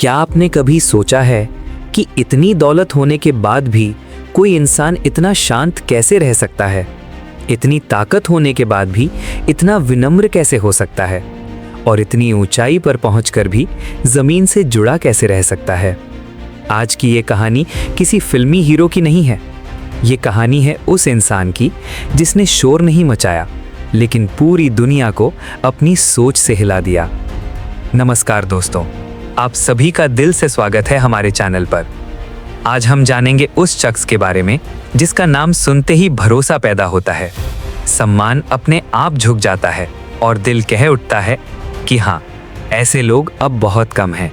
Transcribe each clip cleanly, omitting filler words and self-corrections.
क्या आपने कभी सोचा है कि इतनी दौलत होने के बाद भी कोई इंसान इतना शांत कैसे रह सकता है? इतनी ताकत होने के बाद भी इतना विनम्र कैसे हो सकता है? और इतनी ऊंचाई पर पहुंचकर भी जमीन से जुड़ा कैसे रह सकता है? आज की ये कहानी किसी फिल्मी हीरो की नहीं है। ये कहानी है उस इंसान की जिसने शोर नहीं मचाया, लेकिन पूरी दुनिया को अपनी सोच से हिला दिया। नमस्कार दोस्तों, आप सभी का दिल से स्वागत है हमारे चैनल पर। आज हम जानेंगे उस शख्स के बारे में जिसका नाम सुनते ही भरोसा पैदा होता है, सम्मान अपने आप झुक जाता है और दिल कह उठता है कि हाँ, ऐसे लोग अब बहुत कम हैं।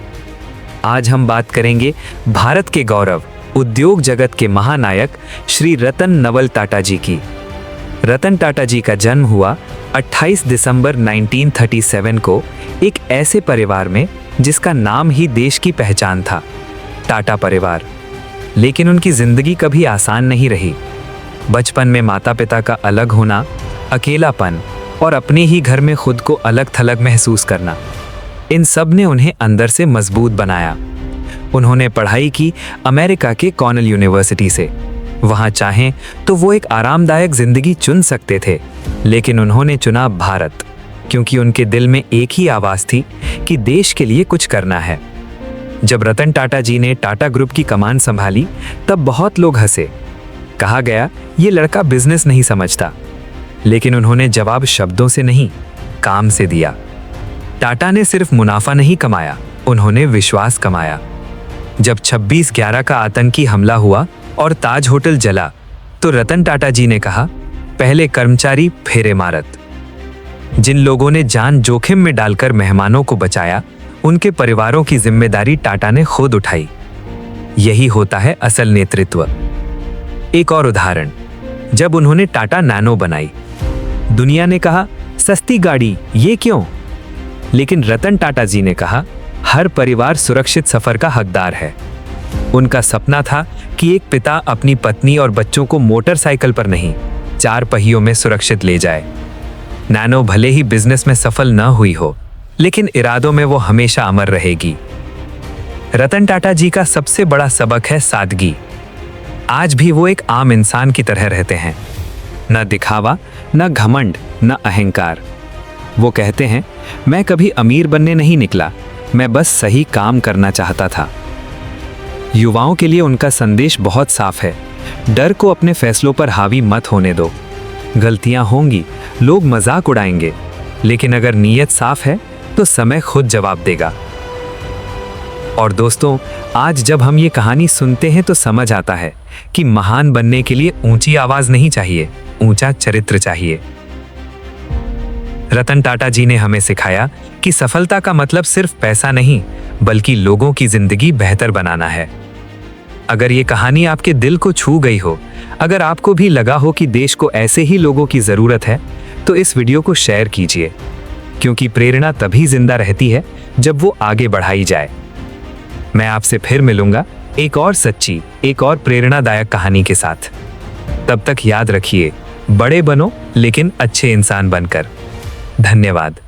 आज हम बात करेंगे भारत के गौरव, उद्योग जगत के महानायक श्री रतन नवल टाटा जी की। रतन टाटा जी का जन्म हुआ 28 दिसंबर 1937 को एक ऐसे परिवार में जिसका नाम ही देश की पहचान था, टाटा परिवार। लेकिन उनकी जिंदगी कभी आसान नहीं रही। बचपन में माता पिता का अलग होना, अकेलापन और अपने ही घर में खुद को अलग थलग महसूस करना, इन सब ने उन्हें अंदर से मजबूत बनाया। उन्होंने पढ़ाई की अमेरिका के कॉर्नेल यूनिवर्सिटी से। वहां चाहें तो वो एक आरामदायक जिंदगी चुन सकते थे, लेकिन उन्होंने चुना भारत, क्योंकि उनके दिल में एक ही आवाज थी कि देश के लिए कुछ करना है। जब रतन टाटा जी ने टाटा ग्रुप की कमान संभाली, तब बहुत लोग हंसे। कहा गया ये लड़का बिजनेस नहीं समझता, लेकिन उन्होंने जवाब शब्दों से नहीं, काम से दिया। टाटा ने सिर्फ मुनाफा नहीं कमाया, उन्होंने विश्वास कमाया। जब 26/11 का आतंकी हमला हुआ और ताज होटल जला, तो रतन टाटा जी ने कहा, पहले कर्मचारी फिर इमारत। जिन लोगों ने जान जोखिम में डालकर मेहमानों को बचाया, उनके परिवारों की जिम्मेदारी टाटा ने खुद उठाई। यही होता है असल नेतृत्व। एक और उदाहरण, जब उन्होंने टाटा नैनो बनाई, दुनिया ने कहा सस्ती गाड़ी, ये क्यों? लेकिन रतन टाटा जी ने कहा, हर परिवार सुरक्षित सफर का हकदार है। उनका सपना था कि एक पिता अपनी पत्नी और बच्चों को मोटरसाइकिल पर नहीं, 4 पहियों में सुरक्षित ले जाए। नैनो भले ही बिजनेस में सफल न हुई हो, लेकिन इरादों में वो हमेशा अमर रहेगी। रतन टाटा जी का सबसे बड़ा सबक है सादगी। आज भी वो एक आम इंसान की तरह रहते हैं, न दिखावा, न घमंड, न अहंकार। वो कहते हैं, मैं कभी अमीर बनने नहीं निकला, मैं बस सही काम करना चाहता था। युवाओं के लिए उनका संदेश बहुत साफ है, डर को अपने फैसलों पर हावी मत होने दो। गलतियां होंगी, लोग मजाक उड़ाएंगे, लेकिन अगर नीयत साफ है तो समय खुद जवाब देगा। और दोस्तों, आज जब हम ये कहानी सुनते हैं तो समझ आता है कि महान बनने के लिए ऊंची आवाज नहीं चाहिए, ऊंचा चरित्र चाहिए। रतन टाटा जी ने हमें सिखाया कि सफलता का मतलब सिर्फ पैसा नहीं, बल्कि लोगों की जिंदगी बेहतर बनाना है। अगर ये कहानी आपके दिल को छू गई हो, अगर आपको भी लगा हो कि देश को ऐसे ही लोगों की जरूरत है, तो इस वीडियो को शेयर कीजिए, क्योंकि प्रेरणा तभी जिंदा रहती है जब वो आगे बढ़ाई जाए। मैं आपसे फिर मिलूंगा एक और सच्ची, एक और प्रेरणादायक कहानी के साथ। तब तक याद रखिए, बड़े बनो लेकिन अच्छे इंसान बनकर। धन्यवाद।